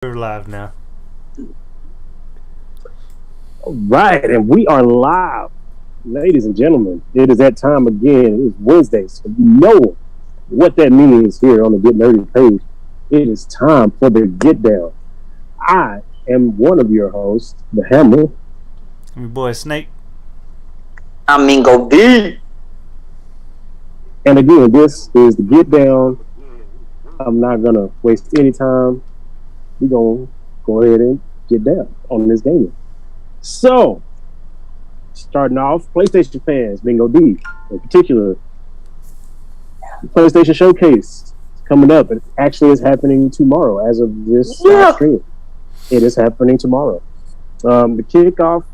We're live now. All right, and we are live, ladies and gentlemen. It is that time again. It is Wednesday, so you know what that means here on the Get Nerdy page. It is time for the Get Down. I am one of your hosts, the Hammer. Your boy Snake. I'm Mingo B. And again, this is the Get Down. I'm not going to waste any time. We're going to go ahead and get down on this game. So, starting off, PlayStation fans, Bingo D in particular, the PlayStation Showcase is coming up. It actually is happening tomorrow as of this stream. It is happening tomorrow. The kickoff,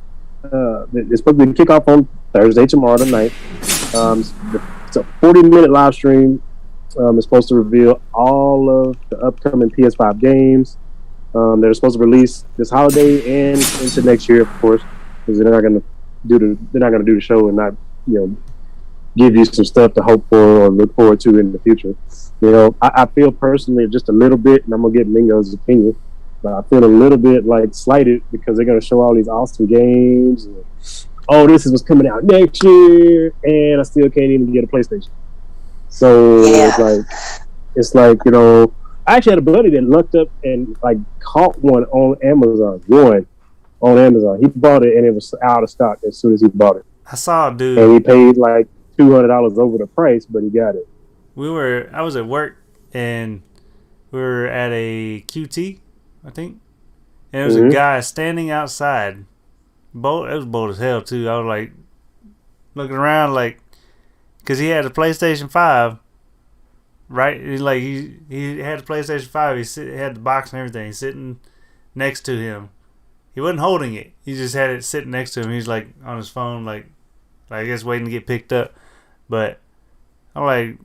it's supposed to be kickoff on Thursday, tomorrow night. It's a 40-minute live stream. It's supposed to reveal all of the upcoming PS5 games. They're supposed to release this holiday and into next year, of course, because they're not going to do the show and not, give you some stuff to hope for or look forward to in the future. I feel personally just a little bit, and I'm gonna get Mingo's opinion, but I feel a little bit like slighted because they're going to show all these awesome games. And, this is what's coming out next year, and I still can't even get a PlayStation. So it's like I actually had a buddy that looked up and caught one on Amazon. He bought it and it was out of stock as soon as he bought it. I saw a dude. And he paid like $200 over the price, but he got it. I was at work and we were at a QT, I think. And there was a guy standing outside. It was bold as hell too. I was like looking around because he had a PlayStation 5. Right, he had a PlayStation 5. He had the box and everything sitting next to him. He wasn't holding it. He just had it sitting next to him. He's like on his phone, I guess waiting to get picked up. But I'm like,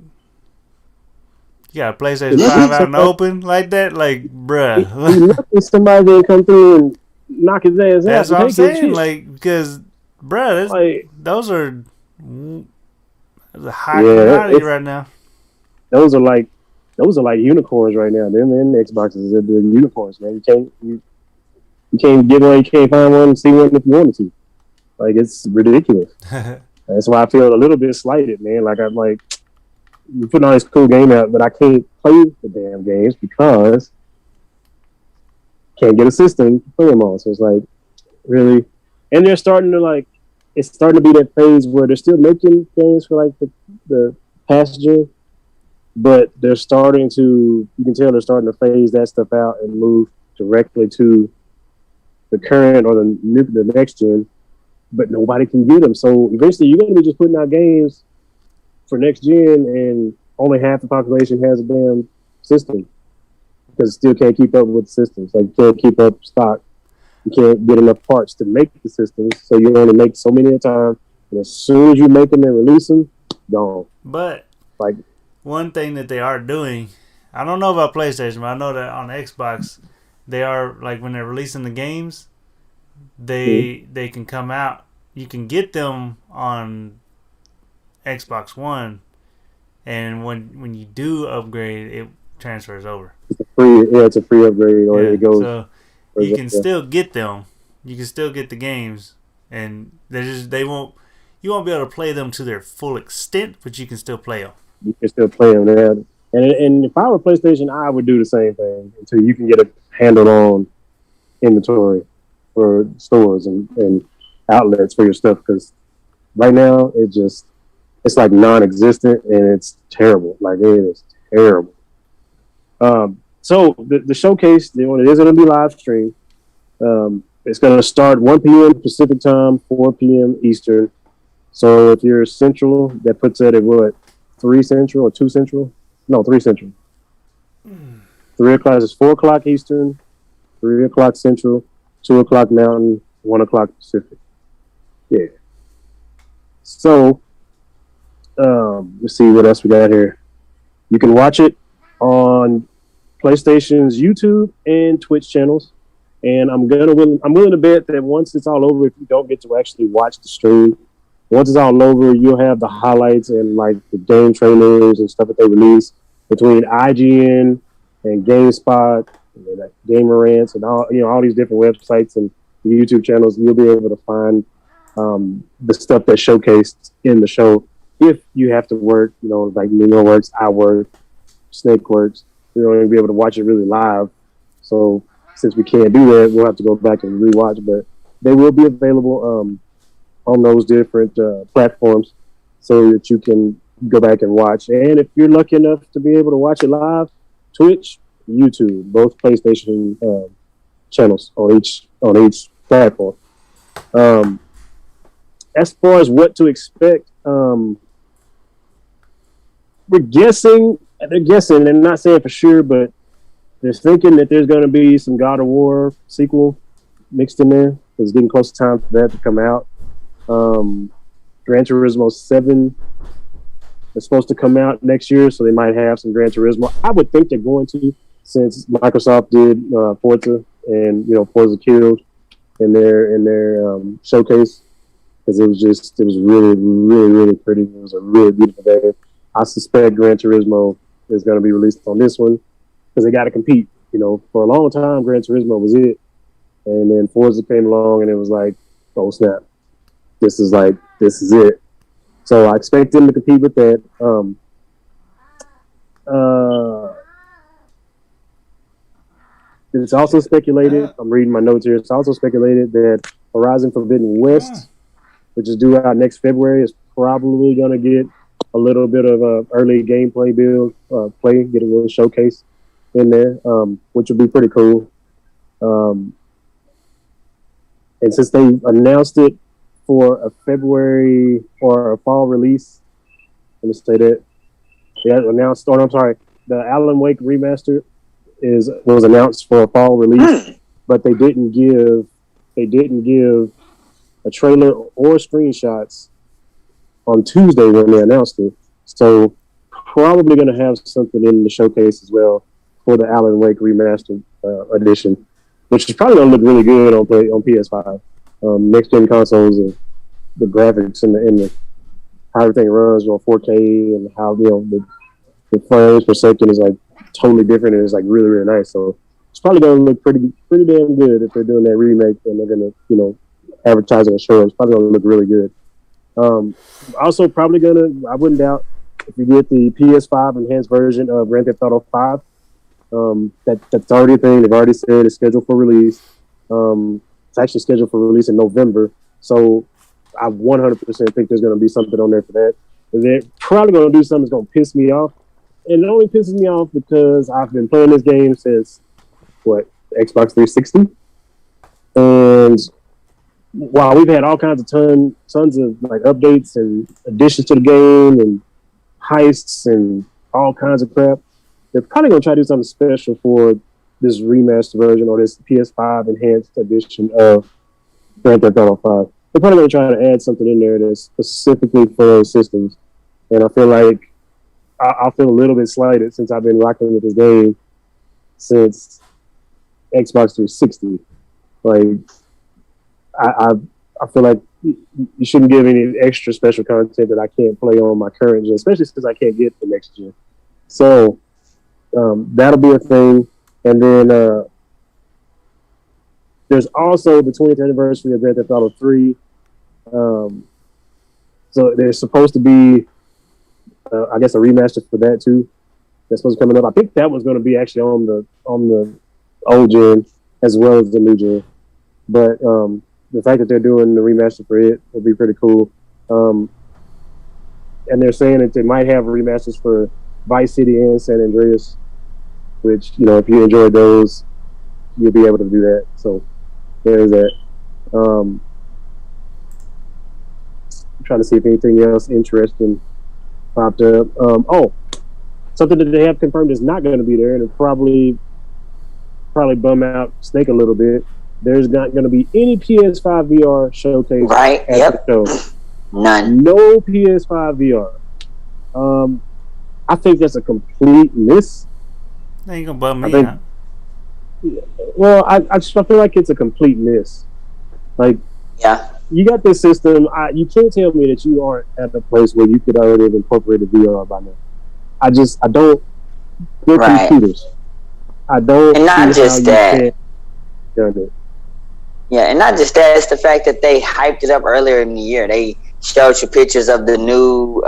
you got a PlayStation 5 out in the open like that, bruh. Somebody didn't come through and knock his ass out. That's what I'm saying, because bruh, those are high commodity right now. Those are like unicorns right now. Them and Xboxes are the unicorns, man. You can't get one, you can't find one, see one if you wanted to. It's ridiculous. That's why I feel a little bit slighted, man. You're putting all this cool game out, but I can't play the damn games because I can't get a system to play them on. So it's really, and they're starting to it's starting to be that phase where they're still making games for the past gen. But they're starting to, you can tell they're starting to phase that stuff out and move directly to the current or the next gen, but nobody can get them. So eventually you're going to be just putting out games for next gen and only half the population has a damn system because it still can't keep up with the systems. You can't keep up stock. You can't get enough parts to make the systems. So you only make so many at a time. And as soon as you make them and release them, gone. But one thing that they are doing, I don't know about PlayStation, but I know that on Xbox, they are when they're releasing the games, they can come out. You can get them on Xbox One, and when you do upgrade, it transfers over. It's a free upgrade, or it goes. So you can still get them. You can still get the games, and you won't be able to play them to their full extent, but you can still play them. You can still play them there. And if I were PlayStation, I would do the same thing until you can get a handle on inventory for stores and outlets for your stuff. Because right now, it's non-existent and it's terrible. It is terrible. So the showcase, it is going to be live stream. It's going to start 1 p.m. Pacific time, 4 p.m. Eastern. So if you're Central, that puts it at what? 3 Central or 2 Central? No, 3 Central. 3 o'clock is 4 o'clock Eastern, 3 o'clock Central, 2 o'clock Mountain, 1 o'clock Pacific. Yeah. So, let's see what else we got here. You can watch it on PlayStation's YouTube and Twitch channels. And I'm willing to bet that once it's all over, if you don't get to actually watch the stream, once it's all over, you'll have the highlights and the game trailers and stuff that they release between IGN and GameSpot and then like Gamer Rants and all these different websites and YouTube channels. You'll be able to find the stuff that's showcased in the show. If you have to work, like Nino works, I work, Snake works, we won't even be able to watch it really live. So since we can't do that, we'll have to go back and rewatch. But they will be available on those different platforms so that you can go back and watch. And if you're lucky enough to be able to watch it live, Twitch, YouTube, both PlayStation channels on each platform. As far as what to expect, they're guessing, they're not saying for sure, but they're thinking that there's going to be some God of War sequel mixed in there. It's getting close to time for that to come out. Gran Turismo 7 is supposed to come out next year, so they might have some Gran Turismo. I would think they're going to, since Microsoft did Forza and Forza Killed in their showcase, because it was really, really, really pretty. It was a really beautiful game. I suspect Gran Turismo is going to be released on this one because they got to compete. For a long time, Gran Turismo was it, and then Forza came along, and it was like, oh snap, this is it. So I expect them to compete with that. It's also speculated, I'm reading my notes here, it's also speculated that Horizon Forbidden West, which is due out next February, is probably going to get a little bit of a early gameplay get a little showcase in there, which would be pretty cool. And since they announced it for a February or a fall release, let me say that, the Alan Wake remaster was announced for a fall release, but they didn't give a trailer or screenshots on Tuesday when they announced it. So probably going to have something in the showcase as well for the Alan Wake remastered edition, which is probably going to look really good on PS5. Next gen consoles, the graphics and how everything runs on 4K and how the frames per second is like totally different and it's like really, really nice. So it's probably going to look pretty damn good if they're doing that remake and they're going to advertise it and show it. It's probably going to look really good. Also probably I wouldn't doubt if you get the PS5 enhanced version of Grand Theft Auto 5. That's already a thing. They've already said it's scheduled for release. It's actually scheduled for release in November. So I 100% think there's going to be something on there for that. And they're probably going to do something that's going to piss me off. And it only pisses me off because I've been playing this game since, Xbox 360? And while we've had all kinds of tons of updates and additions to the game and heists and all kinds of crap, they're probably going to try to do something special for this remastered version or this PS5 enhanced edition of Grand Theft Auto 5. They're probably going to try to add something in there that's specifically for those systems. And I feel like I feel a little bit slighted since I've been rocking with this game since Xbox 360. I feel like you shouldn't give any extra special content that I can't play on my current gen, especially since I can't get the next gen. So that'll be a thing. And then there's also the 20th anniversary of Grand Theft Auto 3. So there's supposed to be, I guess, a remaster for that too. That's what's coming up. I think that was going to be actually on the old gen as well as the new gen. But the fact that they're doing the remaster for it will be pretty cool. And they're saying that they might have remasters for Vice City and San Andreas, which, if you enjoyed those, you'll be able to do that. So there's that. I'm trying to see if anything else interesting popped up. Something that they have confirmed is not going to be there, and it'll probably bum out Snake a little bit. There's not going to be any PS5 VR showcase at the show. None. No PS5 VR. I think that's a complete miss. They ain't gonna bum me out. Well, I feel like it's a complete miss. You got this system. You can't tell me that you aren't at the place where you could already have incorporated VR by now. I don't. They're computers. I don't And not see how just you that. can't done it. Yeah, and not just that, it's the fact that they hyped it up earlier in the year. They showed you pictures of the new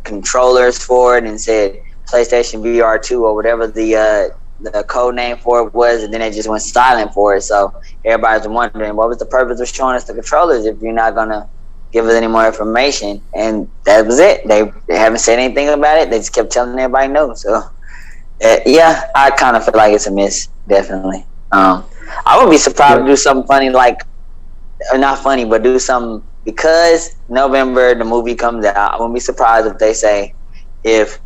controllers for it and said PlayStation VR 2 or whatever the code name for it was, and then they just went silent for it. So everybody's wondering, what was the purpose of showing us the controllers if you're not going to give us any more information? And that was it. They haven't said anything about it. They just kept telling everybody no. So, yeah, I kind of feel like it's a miss, definitely. I would be surprised to do something funny like, or not funny, but do something because November the movie comes out. I wouldn't be surprised if they say if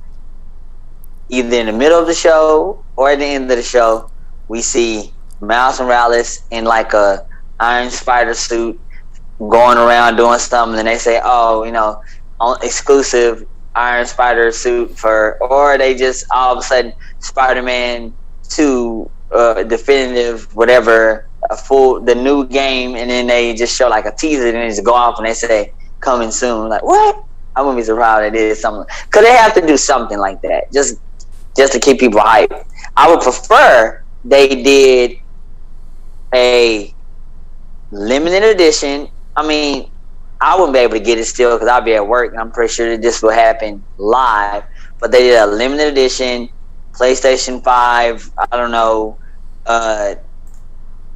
either in the middle of the show or at the end of the show we see Miles Morales in like a Iron Spider suit going around doing something, and they say, oh, exclusive Iron Spider suit or they just all of a sudden Spider-Man 2 definitive whatever the new game, and then they just show like a teaser and then just go off and they say coming soon. Like, what? I wouldn't be surprised if they did something, because they have to do something like that just to keep people hyped. I would prefer they did a limited edition. I mean, I wouldn't be able to get it still because I'll be at work, and I'm pretty sure that this will happen live, but they did a limited edition PlayStation 5, I don't know,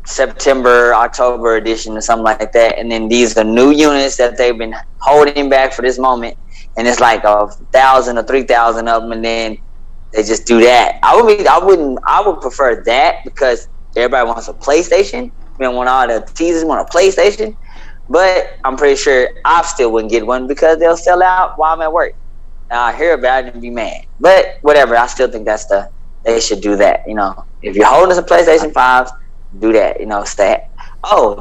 September, October edition or something like that. And then these are new units that they've been holding back for this moment. And it's like 1,000 or 3,000 of them. And then they just do that. I would prefer that because everybody wants a PlayStation. Want all the teasers want a PlayStation. But I'm pretty sure I still wouldn't get one because they'll sell out while I'm at work. I hear about it and be mad. But whatever, I still think they should do that. If you're holding us a PlayStation 5, do that. Say,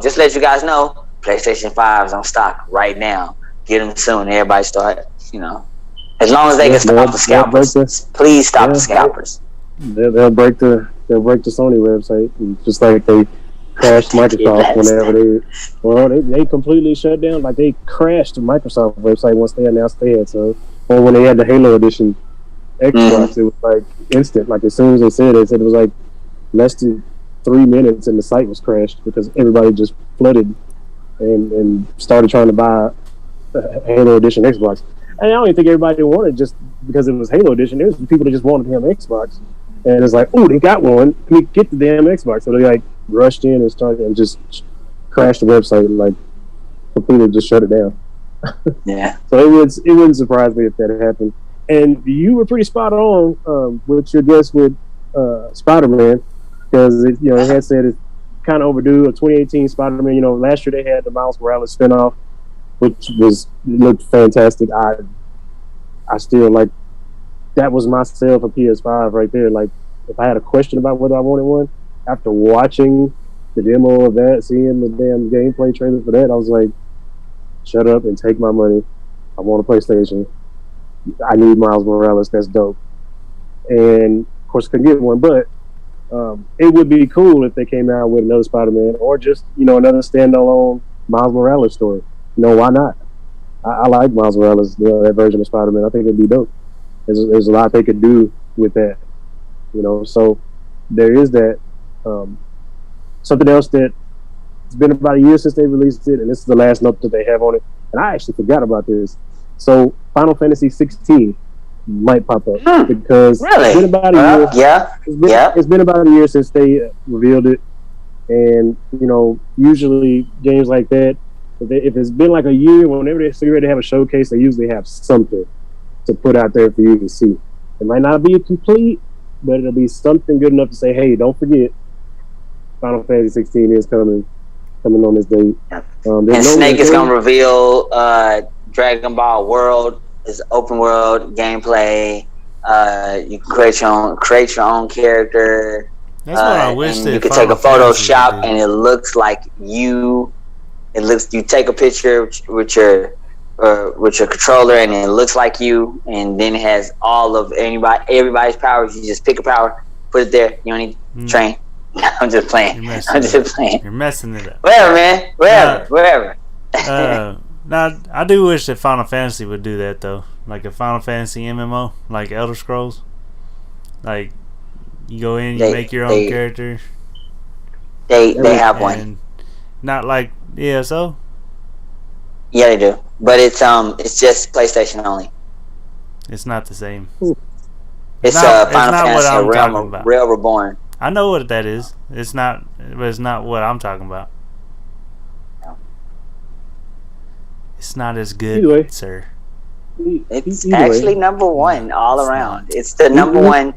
just to let you guys know, PlayStation 5's on stock right now. Get them soon. Everybody start, as long as they can stop the scalpers. Please stop the scalpers. They'll break the Sony website, just like they crashed Microsoft whenever they completely shut down. Like they crashed the Microsoft website once they announced they had so. Or when they had the Halo edition Xbox, it was like instant. Like as soon as they said it was like less than 3 minutes and the site was crashed because everybody just flooded and started trying to buy a Halo edition Xbox. And I don't even think everybody wanted just because it was Halo edition. There was people that just wanted the damn Xbox, and it's like, oh, they got one. Can we get the damn Xbox? So they like rushed in and started and just crashed the website and like completely just shut it down. Yeah. So it wouldn't surprise me if that happened. And you were pretty spot on with your guess with Spider-Man, because it had said it's kind of overdue. A 2018 Spider-Man. Last year they had the Miles Morales spinoff, which looked fantastic. I still like that was my sale for PS5 right there. Like if I had a question about whether I wanted one after watching the demo of that, seeing the damn gameplay trailer for that, I was like, shut up and take my money. I want a PlayStation. I need Miles Morales. That's dope. And of course, I couldn't get one, but it would be cool if they came out with another Spider-Man or just another standalone Miles Morales story. Why not? I like Miles Morales, that version of Spider-Man. I think it'd be dope. There's a lot they could do with that. So there is that. Something else that it's been about a year since they released it, and this is the last note that they have on it. And I actually forgot about this. So Final Fantasy 16 might pop up because really? It's been about a year. It's been about a year since they revealed it, and usually games like that, if it's been like a year, whenever they're ready to have a showcase, they usually have something to put out there for you to see. It might not be complete, but it'll be something good enough to say, hey, don't forget, Final Fantasy 16 is coming on this date. And Snake is going to reveal Dragon Ball World is open world gameplay. You can create your own character. That's what I wish. You can take a Photoshop and it looks like you. You take a picture with your controller and it looks like you, and then it has all of everybody's powers. You just pick a power, put it there. You don't need to train. I'm just playing. You're messing it up. Whatever, man. Whatever. Now, I do wish that Final Fantasy would do that, though. Like a Final Fantasy MMO, like Elder Scrolls. Like, You go in, you make your own character. They have one. Not like ESO. Yeah, they do, but it's just PlayStation only. It's not the same. It's Final Fantasy Realm Reborn. I know what that is. It's not, but it's not what I'm talking about. It's not as good, anyway, sir. It's actually number one all around. It's the number one.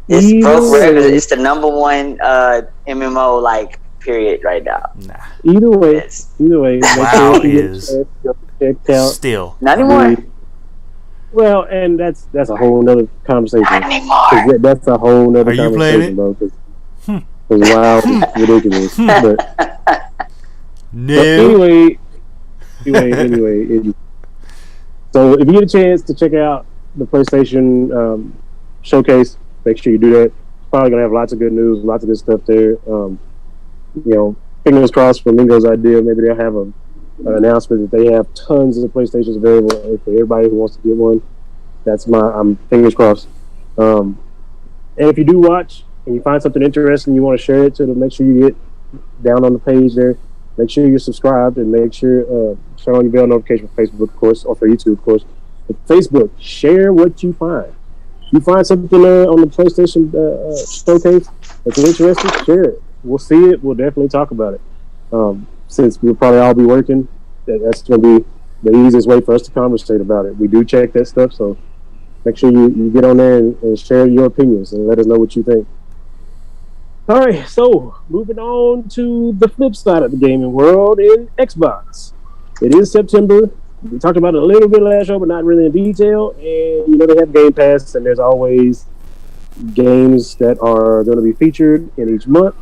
It's the number one MMO like period right now. Nah. Either way, WoW is still not anymore. Well, and that's a whole nother conversation. Not anymore. That's a whole nother conversation, bro. Because WoW is ridiculous. No. Anyway. So if you get a chance to check out the PlayStation showcase, make sure you do that. It's probably gonna have lots of good news, lots of good stuff there. Fingers crossed for Mingo's idea. Maybe they'll have an announcement that they have tons of PlayStations available for everybody who wants to get one. I'm fingers crossed. And if you do watch and you find something interesting, you want to share it to them, make sure you get down on the page there. Make sure you're subscribed and make sure turn on your bell notification for Facebook, of course, or for YouTube, of course. But Facebook, share what you find. You find something on the PlayStation showcase that's interesting, share it. We'll see it. We'll definitely talk about it. Since we'll probably all be working, that's going to be the easiest way for us to conversate about it. We do check that stuff, so make sure you get on there and share your opinions and let us know what you think. All right, so moving on to the flip side of the gaming world in Xbox. It is September. We talked about it a little bit last show, but not really in detail. And they have Game Pass, and there's always games that are going to be featured in each month.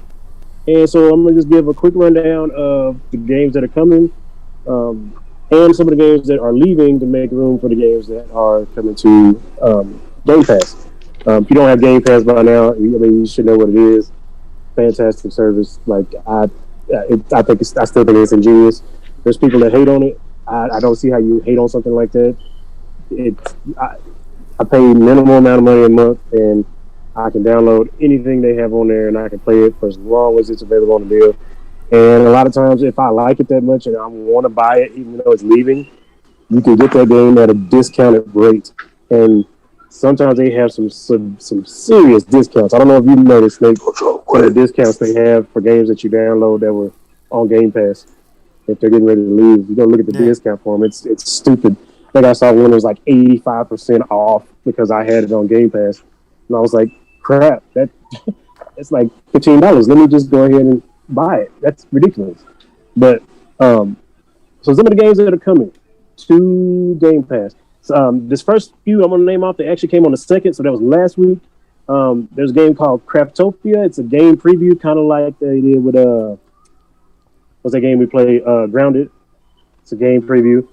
And so I'm going to just give a quick rundown of the games that are coming, and some of the games that are leaving to make room for the games that are coming to Game Pass. If you don't have Game Pass by now, you should know what it is. Fantastic service. I still think it's ingenious. There's people that hate on it. I don't see how you hate on something like that. I pay minimal amount of money a month, and I can download anything they have on there, and I can play it for as long as it's available on the deal. And a lot of times, if I like it that much and I want to buy it, even though it's leaving, you can get that game at a discounted rate. And sometimes they have some serious discounts. I don't know if you noticed, Snake, some of the discounts they have for games that you download that were on Game Pass. If they're getting ready to leave, you don't look at the discount for them. It's stupid. I think I saw one that was like 85% off because I had it on Game Pass, and I was like, "Crap, it's like $15. Let me just go ahead and buy it. That's ridiculous." But so some of the games that are coming to Game Pass. This first few I'm going to name off, they actually came on the 2nd, so that was last week. There's a game called Craftopia. It's a game preview, kind of like they did with what's that game we play? Grounded. It's a game preview.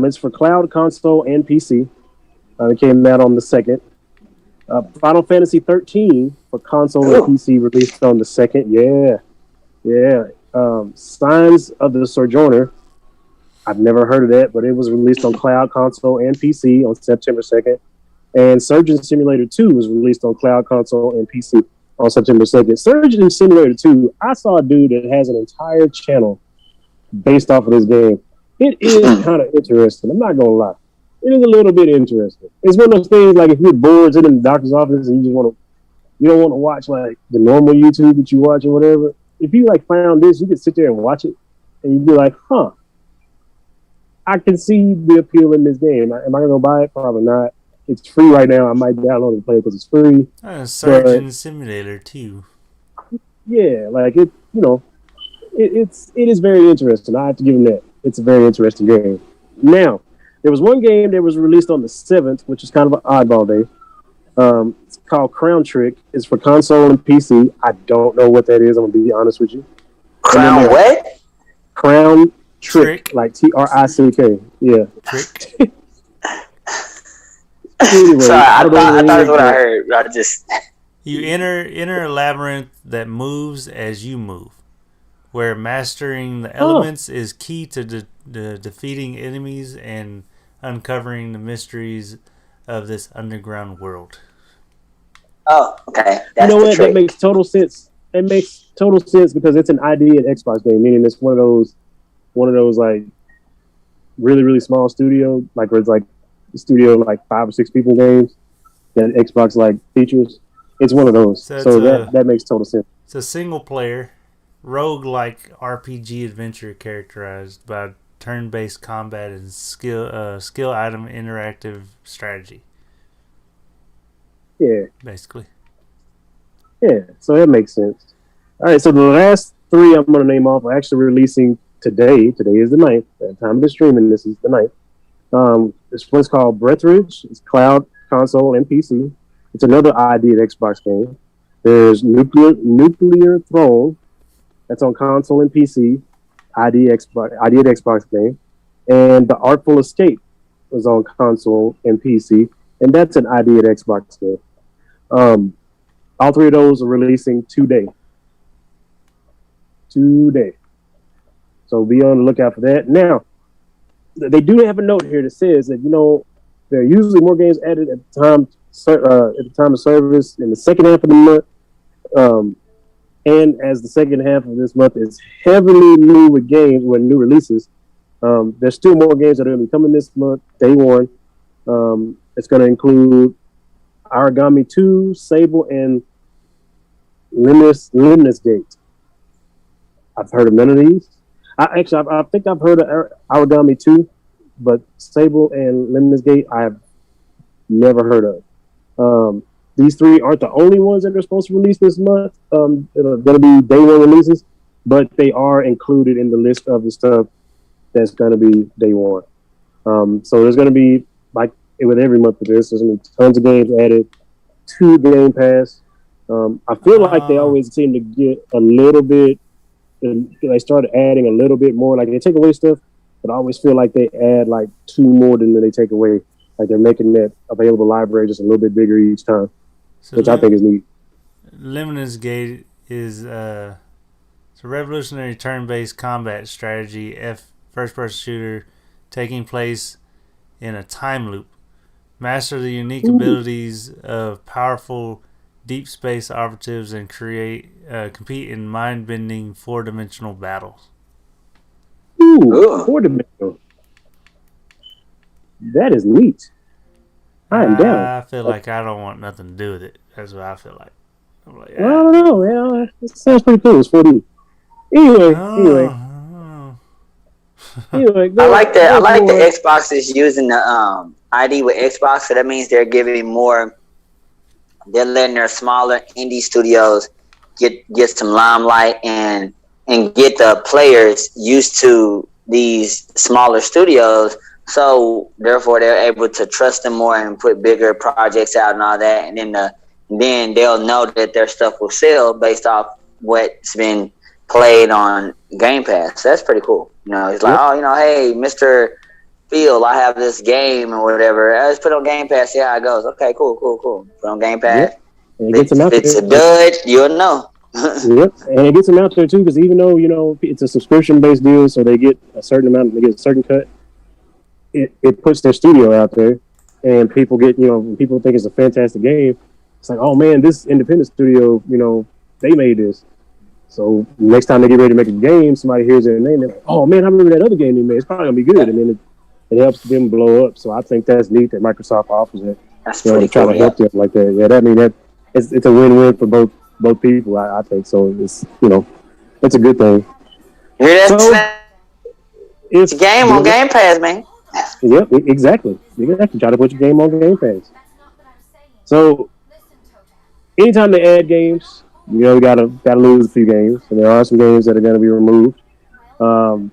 It's for cloud, console, and PC. It came out on the 2nd. Final Fantasy 13 for console and PC released on the 2nd. Yeah. Signs of the Sojourner. I've never heard of that, but it was released on cloud, console, and PC on September 2nd. And Surgeon Simulator 2 was released on cloud, console, and PC on September 2nd. Surgeon Simulator 2, I saw a dude that has an entire channel based off of this game. It is kind of interesting. I'm not going to lie. It is a little bit interesting. It's one of those things, like if you're bored sitting in the doctor's office and you don't want to watch like the normal YouTube that you watch or whatever. If you like found this, you could sit there and watch it and you'd be like, I can see the appeal in this game. Am I going to buy it? Probably not. It's free right now. I might download and play it because it's free. Surgeon Simulator 2. Yeah, like it is very interesting. I have to give them that. It's a very interesting game. Now, there was one game that was released on the 7th, which is kind of an oddball day. It's called Crown Trick. It's for console and PC. I don't know what that is. I'm going to be honest with you. Crown what? Crown Trick, like Trick. Yeah. Trick. Anyway, sorry, I thought that's what I heard. I just you enter a labyrinth that moves as you move, where mastering the elements is key to the defeating enemies and uncovering the mysteries of this underground world. Oh, okay. You That's know the what? That trick. makes total sense. It makes total sense because it's an ID and Xbox game, meaning it's one of those like really really small studio, like where it's like studio like 5 or 6 people games that Xbox like features. It's one of those, So so that makes total sense. it's a single player rogue-like RPG adventure characterized by turn-based combat and skill item interactive strategy. Yeah, Basically, yeah. So that makes sense. All right, so the last 3 I'm going to name off are actually releasing today. Today is the 9th. At the time of the streaming, this is the 9th. This one's called Breathridge. It's cloud, console, and PC. It's another ID at Xbox game. There's Nuclear Throne. That's on console and PC. ID at Xbox game. And The Artful Escape was on console and PC. And that's an ID at Xbox game. All 3 of those are releasing today. So be on the lookout for that. Now, they do have a note here that says that there are usually more games added at the time of service in the second half of the month, and as the second half of this month is heavily new with games with new releases. There's still more games that are going to be coming this month, day one. It's going to include Origami 2, Sable, and Lemnis Gate. I've heard of none of these. I think I've heard of Origami 2, but Sable and Lemnis Gate I've never heard of. These 3 aren't the only ones that are supposed to release this month. They're going to be day one releases, but they are included in the list of the stuff that's going to be day one. So there's going to be, like with every month of this, there's going to be tons of games added to Game Pass. I feel like they always seem to get a little bit, they started adding a little bit more. Like they take away stuff, but I always feel like they add like 2 more than they take away. Like they're making that available library just a little bit bigger each time, which I think is neat. Lemnis Gate is it's a revolutionary turn-based combat strategy first-person shooter taking place in a time loop. Master the unique abilities of powerful deep space operatives and compete in mind-bending 4-dimensional battles. Ooh, 4-dimensional. That is neat. I am down. I feel like I don't want nothing to do with it. That's what I feel like. I'm like, I don't know. Yeah, it sounds pretty cool. It's 4D. Anyway. I like that. I like the Xbox is using the ID with Xbox, so that means they're giving more. They're letting their smaller indie studios get some limelight and get the players used to these smaller studios. So therefore, they're able to trust them more and put bigger projects out and all that. And then they'll know that their stuff will sell based off what's been played on Game Pass. So that's pretty cool. It's like, hey, Mr. Phil, I have this game or whatever. Let's put it on Game Pass. See how it goes. Okay, cool. Put it on Game Pass. If it's a dud, you'll know. Yep, and it gets them out there too, because even though it's a subscription-based deal, so they get a certain amount, they get a certain cut. It puts their studio out there, and people get when people think it's a fantastic game, it's like, oh man, this independent studio, they made this. So next time they get ready to make a game, somebody hears their name, they're like, oh man, I remember that other game they made. It's probably gonna be good, and then it helps them blow up. So I think that's neat that Microsoft offers it. That's pretty try cool, to help them like that. Yeah, that it's a win-win for both people. I think so. It's it's a good thing. It's a game on Game Pass, man. Yep, exactly. You have to try to put your game on Game Pass. So anytime they add games, we gotta lose a few games, and there are some games that are gonna be removed. I'll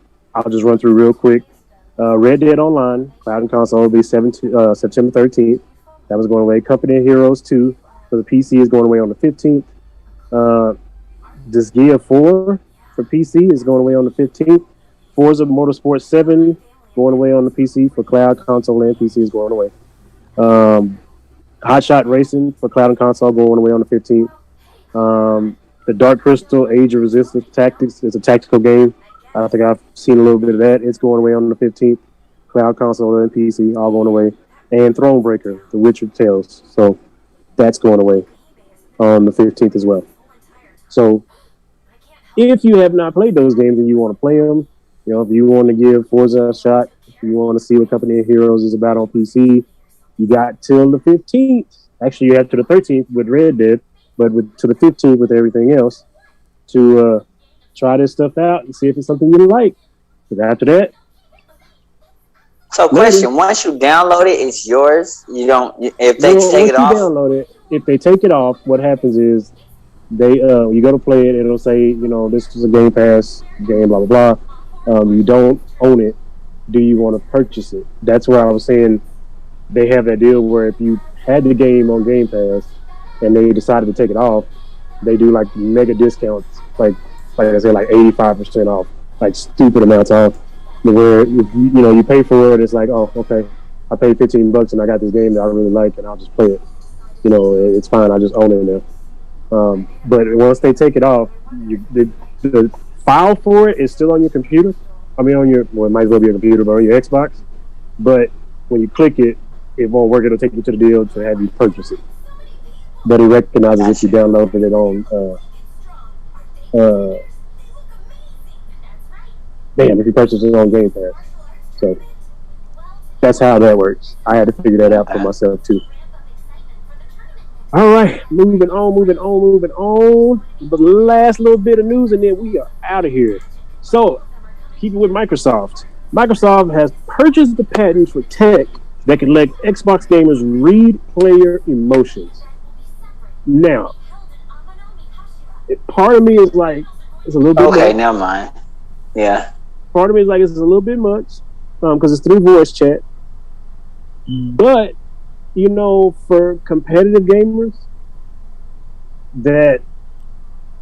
just run through real quick. Red Dead Online, cloud and console, will be September 13th. That was going away. Company of Heroes 2 for the PC is going away on the 15th. Disgaea 4 for PC is going away on the 15th. Forza Motorsport 7 going away on the PC for cloud, console, and PC is going away. Hot Shot Racing for cloud and console going away on the 15th. The Dark Crystal Age of Resistance Tactics is a tactical game. I think I've seen a little bit of that. It's going away on the 15th. Cloud, console, and PC all going away. And Thronebreaker, The Witcher Tales. So that's going away. on the 15th as well. So if you have not played those games and you want to play them, if you want to give Forza a shot, if you want to see what Company of Heroes is about on PC, you got till the 15th. Actually, you have to the 13th with Red Dead, but to the 15th with everything else to try this stuff out and see if it's something you like. Because after that, so question: once you download it, it's yours. You don't. If they take it off, download it. If they take it off, what happens is they you go to play it. It'll say this is a Game Pass game. Blah blah blah. You don't own it. Do you want to purchase it? That's where I was saying they have that deal where if you had the game on Game Pass and they decided to take it off, they do like mega discounts, like I said, like 85% off, like stupid amounts off. Where you pay for it, it's like, oh, okay, I paid $15 and I got this game that I really like, and I'll just play it. It's fine. I just own it now. But once they take it off, the file for it is still on your computer. I mean, it might as well be your computer, but on your Xbox. But when you click it, it won't work. It'll take you to the deal to have you purchase it. But it recognizes if you downloaded it on. If you purchase it on Game Pass. So that's how that works. I had to figure that out for myself too. All right, moving on. The last little bit of news, and then we are out of here. So, keep it with Microsoft. Microsoft has purchased the patents for tech that can let Xbox gamers read player emotions. Now, part of me is like, it's a little bit okay, never mind. Yeah. Part of me is like, it's a little bit much because it's through voice chat. But, for competitive gamers that,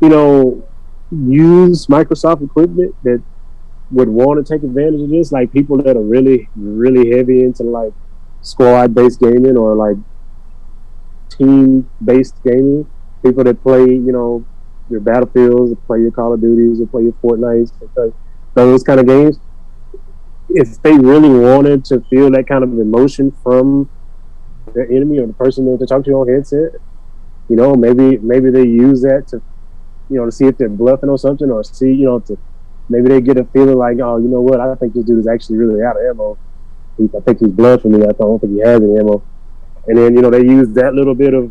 use Microsoft equipment that would want to take advantage of this, like people that are really, really heavy into like squad-based gaming or like team-based gaming, people that play, your Battlefields, that play your Call of Duties, that play your Fortnites, those kind of games. If they really wanted to feel that kind of emotion from their enemy or the person that they're talking to on headset, maybe they use that to, to see if they're bluffing or something, or see, maybe they get a feeling like, oh, you know what, I think this dude is actually really out of ammo. I think he's bluffing me. I don't think he has any ammo. And then, they use that little bit of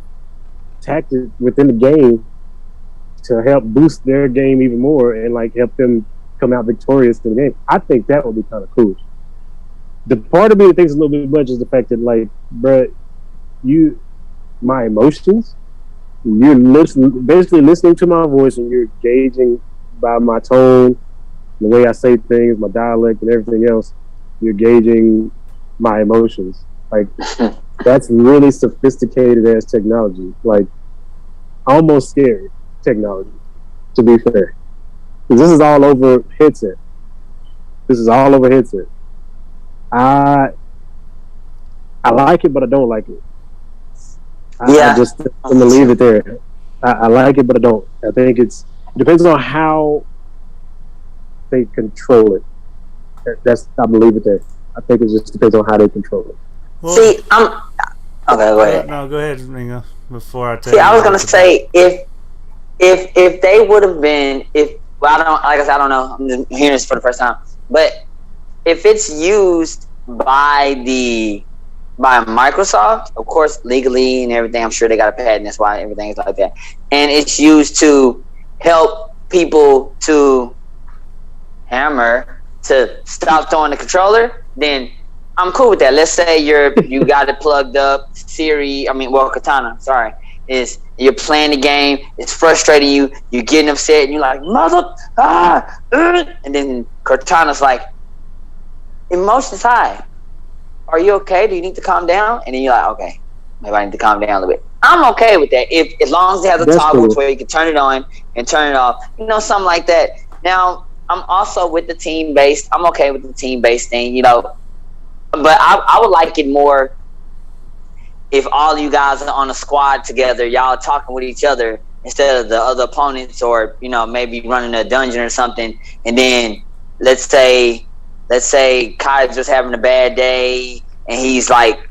tactic within the game to help boost their game even more and like help them come out victorious in the game. I think that would be kind of cool. The part of me that thinks a little bit much is the fact that, like, bruh, my emotions, you're basically listening to my voice and you're gauging by my tone, the way I say things, my dialect and everything else, you're gauging my emotions. Like, that's really sophisticated as technology. Like, almost scary technology, to be fair. Because this is all over headset. I like it, but I don't like it. I'm gonna leave it there. I like it, but I don't. I think it depends on how they control it. I'm gonna leave it there. I think it just depends on how they control it. Well, see, okay. Go ahead. No, go ahead, Mingo. Before I tell you. See, I was gonna say if they would have been I don't know. I'm just hearing this for the first time. But if it's used by Microsoft, of course, legally and everything, I'm sure they got a patent. That's why everything is like that. And it's used to help people to hammer to stop throwing the controller, then I'm cool with that. Let's say you got it plugged up. Katana. Sorry, is you're playing the game. It's frustrating you. You're getting upset, and you're like, and then Cortana's like, emotions high. Are you okay? Do you need to calm down? And then you're like, okay, maybe I need to calm down a little bit. I'm okay with that. As long as it has a toggle where you can turn it on and turn it off, something like that. Now, I'm also with the team-based. I'm okay with the team-based thing, but I would like it more if all you guys are on a squad together, y'all talking with each other instead of the other opponents, or maybe running a dungeon or something. And then let's say Kai's just having a bad day and he's like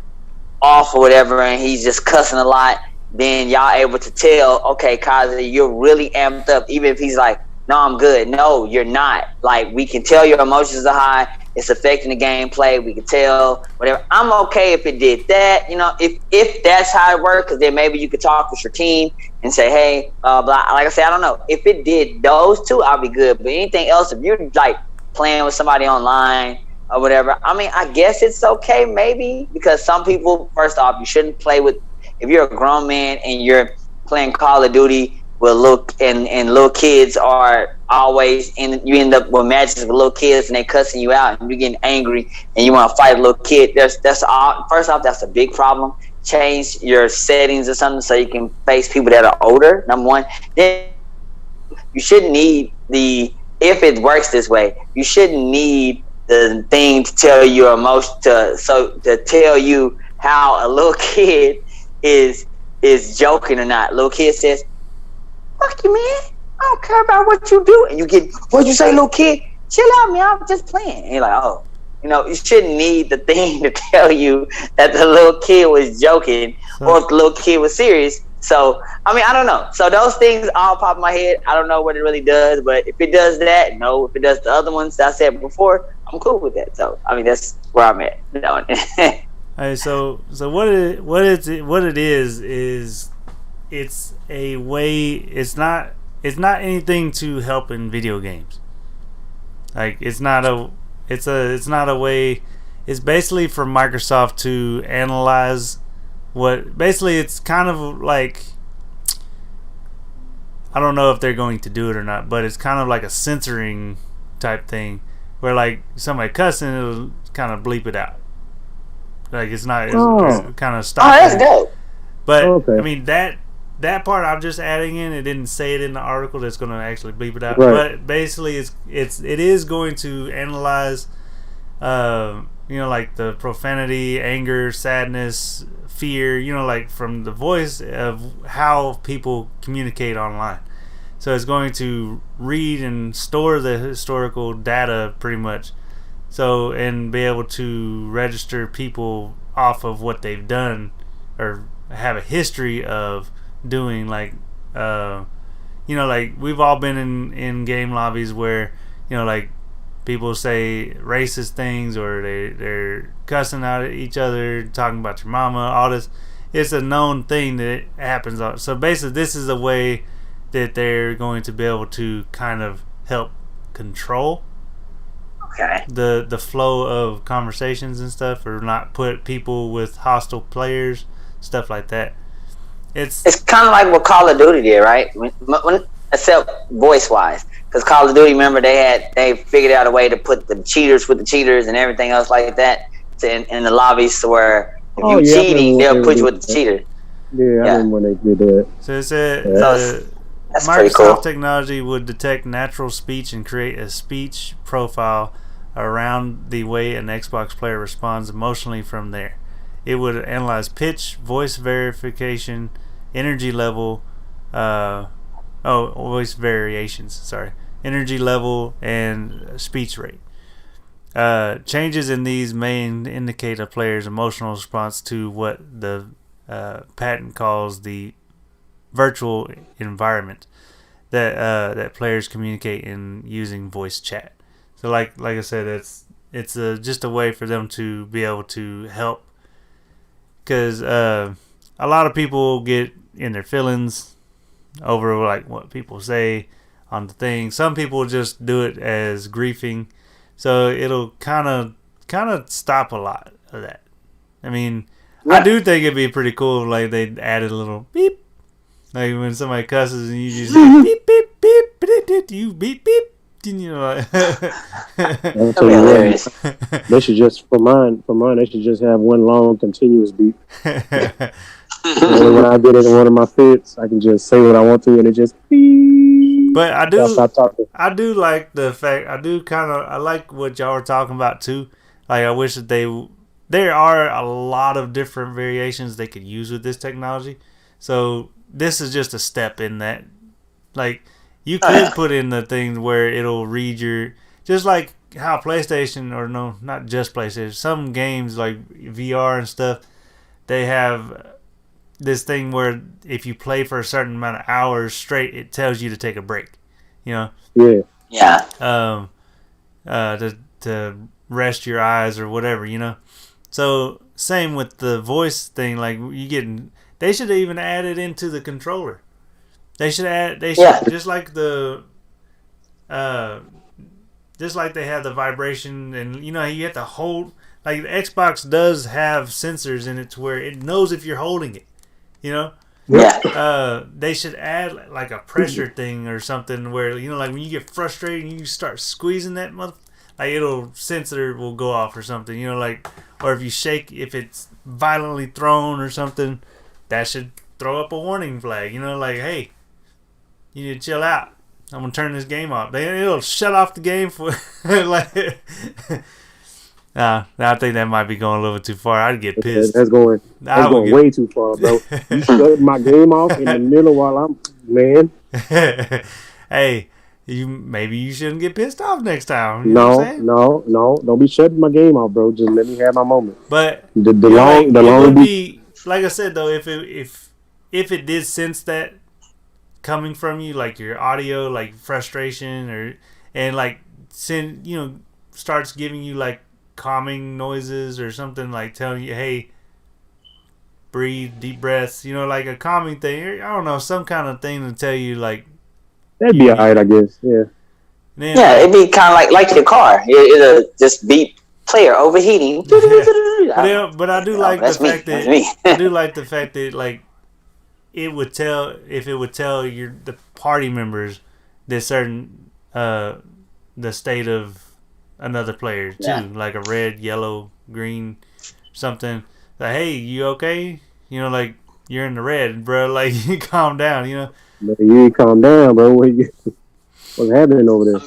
off or whatever, and he's just cussing a lot. then y'all able to tell, okay, Kazi, you're really amped up, even if he's like, no, I'm good. No, you're not. Like, we can tell your emotions are high. It's affecting the gameplay. We can tell whatever. I'm okay if it did that. You know, if that's how it works, because then maybe you could talk with your team and say, hey, blah. Like I said, I don't know. If it did those two, I'll be good. But anything else, if you're like playing with somebody online or whatever, I mean, I guess it's okay maybe, because some people, first off, you shouldn't play with, if you're a grown man and you're playing Call of Duty with little kids are always, and you end up with matches with little kids and they cussing you out and you're getting angry and you want to fight a little kid. That's all. First off, that's a big problem. Change your settings or something so you can face people that are older. Number one, then you shouldn't need if it works this way, you shouldn't need the thing to tell you emotion to tell you how a little kid is joking or not. Little kid says, fuck you, man. I don't care about what you do. And you get, what'd you say, little kid? Chill out, man. I'm just playing. And you're like, oh. You know, you shouldn't need the thing to tell you that the little kid was joking or if the little kid was serious. So, I mean, I don't know. So those things all pop in my head. I don't know what it really does, but if it does that, no. If it does the other ones that I said before, I'm cool with that. So, I mean, that's where I'm at. Hey, so what it is it's a way. It's not anything to help in video games. Like, it's not a way. It's basically for Microsoft to analyze what. Basically, it's kind of like, I don't know if they're going to do it or not, but it's kind of like a censoring type thing, where like somebody cussing, it'll kind of bleep it out. Like, it's not. It's kind of stop. Oh, that's dope. But okay. I mean, that part I'm just adding in. It didn't say it in the article that's going to actually bleep it out. Right. But basically, it is going to analyze, like the profanity, anger, sadness, fear. Like from the voice of how people communicate online. So it's going to read and store the historical data pretty much. So, and be able to register people off of what they've done or have a history of doing. Like, like we've all been in game lobbies where, like people say racist things or they're cussing out at each other, talking about your mama, all this. It's a known thing that happens. So basically, this is a way that they're going to be able to kind of help control the flow of conversations and stuff, or not put people with hostile players, stuff like that. It's kind of like what Call of Duty did, right? Except voice wise, because Call of Duty, remember they figured out a way to put the cheaters with the cheaters and everything else like that in the lobbies, to where if you cheating, they'll put you with the cheater. Yeah, I remember when they did that. So it said that's Microsoft cool. technology would detect natural speech and create a speech profile around the way an Xbox player responds emotionally from there. It would analyze pitch, voice verification, energy level, voice variations, energy level, and speech rate. Changes in these may indicate a player's emotional response to what the patent calls the virtual environment that players communicate in using voice chat. So like I said, it's just a way for them to be able to help, because a lot of people get in their feelings over like what people say on the thing. Some people just do it as griefing, so it'll kind of stop a lot of that. I mean, I do think it'd be pretty cool if like they added a little beep, like when somebody cusses and you just beep beep beep, you beep beep. Like that's hilarious. They should just for mine. They should just have one long continuous beep. When I get into one of my fits, I can just say what I want to, and it just beep. But I do like the fact. I like what y'all were talking about too. Like, I wish that there are a lot of different variations they could use with this technology. So this is just a step in that. Like, you could put in the thing where it'll read just like how PlayStation, or no, not just PlayStation, some games like VR and stuff, they have this thing where if you play for a certain amount of hours straight, it tells you to take a break. You know. Yeah. Yeah. To rest your eyes or whatever. You know. So same with the voice thing. Like they should even add it into the controller. They should just like just like they have the vibration, and you know you have to hold. Like the Xbox does have sensors in it to where it knows if you're holding it. You know. Yeah. They should add like a pressure thing or something where you know, like when you get frustrated and you start squeezing that like sensor will go off or something. You know, like or if you shake, if it's violently thrown or something, that should throw up a warning flag. You know, like hey, you need to chill out. I'm gonna turn this game off. It'll shut off the game for like. I think that might be going a little bit too far. I'd get pissed. That's going way too far, bro. You shut my game off in the middle while I'm man. Hey, maybe you shouldn't get pissed off next time. You know what I'm saying? No. Don't be shutting my game off, bro. Just let me have my moment. But the long would be like I said though, if it did sense that coming from you, like your audio, like frustration and like starts giving you like calming noises or something, like telling you, hey, breathe, deep breaths, you know, like a calming thing. I don't know, some kind of thing to tell you, like that'd be alright, I guess. Yeah. Then, it'd be kind of like your car. It'll just beep, player overheating. But I do like the fact that I do like the fact that like it would tell the party members that certain the state of another player too, like a red, yellow, green, something. Like, hey, you okay? You know, like you're in the red, bro. Like, you calm down. You know. You ain't calm down, bro. What's happening over there?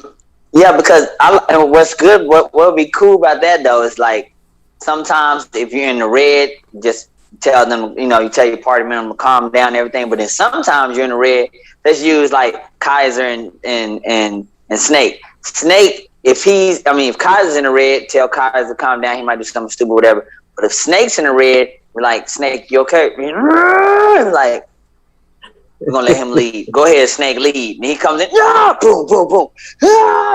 Yeah, because what's good, what would be cool about that though is like sometimes if you're in the red, just tell them, you know, you tell your party member to calm down and everything. But then sometimes you're in the red. Let's use like Kaiser and Snake. Snake. If Kaiser's in the red, tell Kaiser to calm down. He might do something stupid, whatever. But if Snake's in the red, we're like, Snake, you okay? Like, we're gonna let him lead. Go ahead, Snake, lead. And he comes in, boom, boom, boom,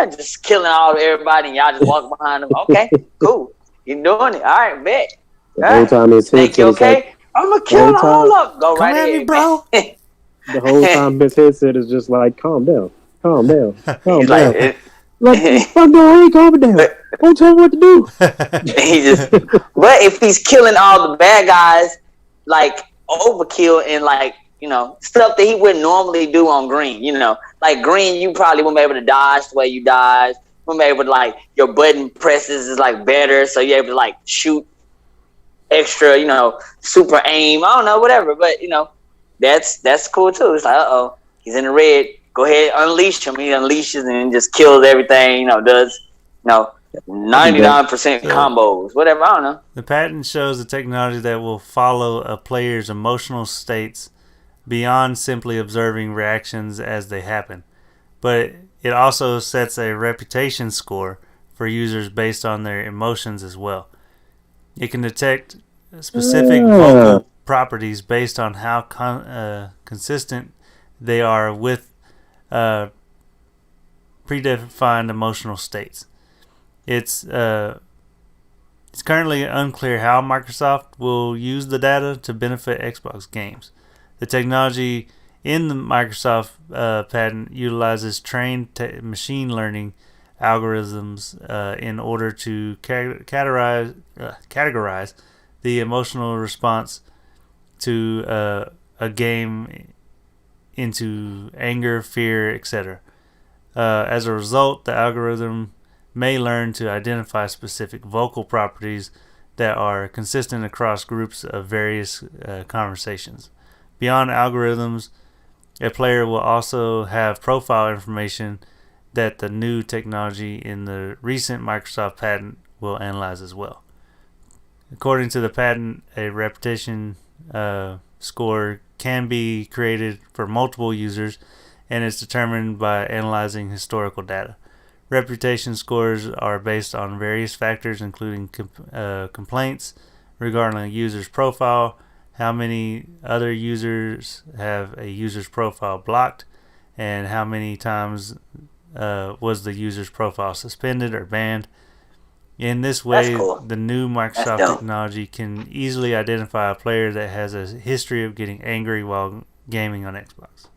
just killing everybody, and y'all just walk behind him. Okay, cool. You doing it? All right, bet. The whole time Snake, you okay? Like, I'm gonna kill them all up. Go right ahead, me, bro. The whole time his headset is just like, calm down, calm down, calm down. Like, fuck no, I ain't calming down. Don't tell me what to do. But if he's killing all the bad guys, like overkill and like, you know, stuff that he wouldn't normally do on green, you know, like green, you probably wouldn't be able to dodge the way you dodge. Wouldn't be able to, like, your button presses is like better, so you're able to like shoot extra, you know, super aim. I don't know, whatever. But you know, that's cool too. It's like, he's in the red. Go ahead, unleash him. He unleashes and just kills everything. You know, does 99% combos, whatever. I don't know. The patent shows a technology that will follow a player's emotional states beyond simply observing reactions as they happen, but it also sets a reputation score for users based on their emotions as well. It can detect specific vocal properties based on how consistent they are with predefined emotional states. It's currently unclear how Microsoft will use the data to benefit Xbox games. The technology in the Microsoft patent utilizes trained machine learning algorithms in order to categorize the emotional response to a game into anger, fear, etc. As a result, the algorithm may learn to identify specific vocal properties that are consistent across groups of various conversations. Beyond algorithms, a player will also have profile information that the new technology in the recent Microsoft patent will analyze as well. According to the patent, a reputation score can be created for multiple users and is determined by analyzing historical data. Reputation scores are based on various factors, including complaints regarding a user's profile, how many other users have a user's profile blocked, and how many times was the user's profile suspended or banned. In this way, cool. the new Microsoft technology can easily identify a player that has a history of getting angry while gaming on Xbox.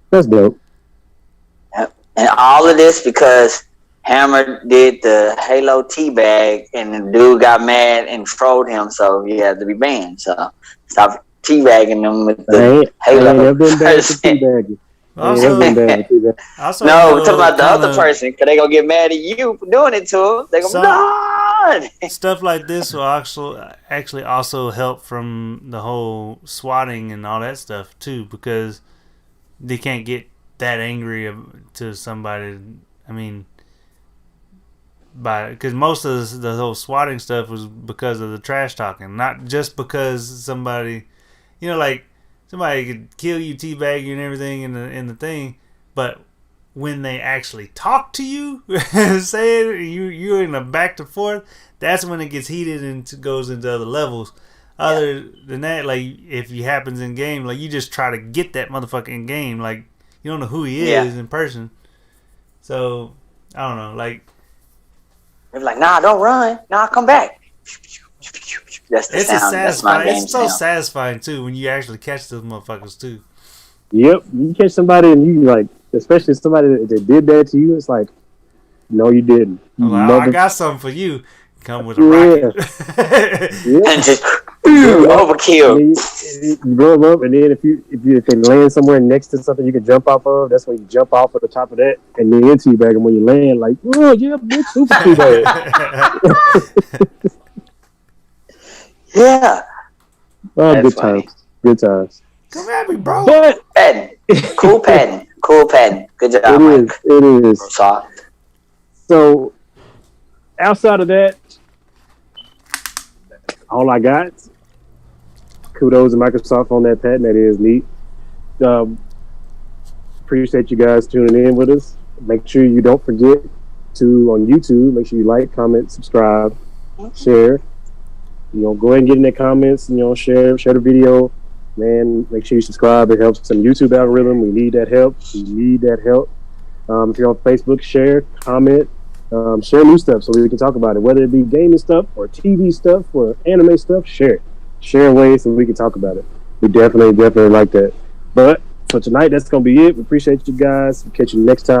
That's dope. Yep. And all of this because Hammer did the Halo teabag, and the dude got mad and trolled him, so he had to be banned. So stop teabagging them with the Halo. I ain't never been bad for teabagging. Also, no, we're talking about the other person, because they gonna get mad at you for doing it to them. They gonna stuff like this will actually also help from the whole swatting and all that stuff too, because they can't get that angry to somebody. I mean, because most of the whole swatting stuff was because of the trash talking, not just because somebody, like. Somebody could kill you, teabag you, and everything in the thing, but when they actually talk to you, say it, you're in a back to forth. That's when it gets heated and goes into other levels. Other than that, like if it happens in game, like you just try to get that motherfucker in game. Like you don't know who he is in person. So I don't know. Like they're like, nah, don't run. Nah, come back. That's the sound. That's my game It's so satisfying too when you actually catch those motherfuckers too. Yep, you catch somebody and you like, especially somebody that did that to you. It's like, no, you didn't. I got something for you. Come with a rocket. And just overkill. You blow them up, and then if they land somewhere next to something you can jump off of, that's when you jump off at the top of that, and then teabag them when you land. Like, oh yeah, bitch, super teabag. Yeah. Oh, that's good funny. Times. Good times. Come at me, bro. But cool padding. Good job, Mike. It is. So, outside of that, all I got. Kudos to Microsoft on that patent. That is neat. Appreciate you guys tuning in with us. Make sure you don't forget to, on YouTube, make sure you like, comment, subscribe, share. Go ahead and get in the comments and, share the video. Man, make sure you subscribe. It helps some YouTube algorithm. We need that help. If you're on Facebook, share, comment, share new stuff so we can talk about it. Whether it be gaming stuff or TV stuff or anime stuff, share it. Share away so we can talk about it. We definitely like that. But for tonight, that's going to be it. We appreciate you guys. We'll catch you next time.